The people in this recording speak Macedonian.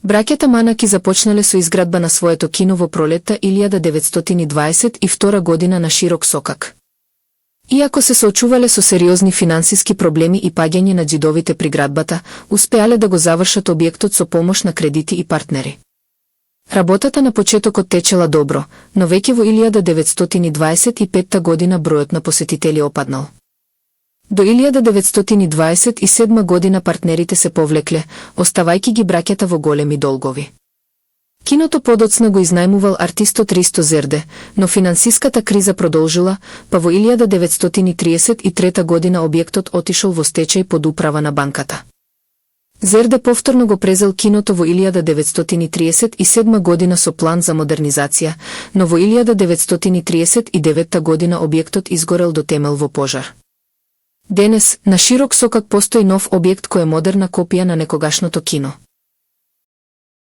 Браќата Манаки започнале со изградба на своето кино во пролетта 1922 година на Широк Сокак. Иако се соочувале со сериозни финансиски проблеми и паѓање на џидовите при градбата, успеале да го завршат објектот со помош на кредити и партнери. Работата на почетокот течела добро, но веќе во 1925 година бројот на посетители опаднал. До 1927 година партнерите се повлекле, оставајќи ги браќата во големи долгови. Киното подоцна го изнајмувал артистот Ристо Зерде, но финансиската криза продолжила, па во 1933 година објектот отишол во стечај под управа на банката. Зерде повторно го презел киното во 1937 година со план за модернизација, но во 1939 година објектот изгорел до темел во пожар. Денес, на Широк Сокак постои нов објект кој е модерна копија на некогашното кино.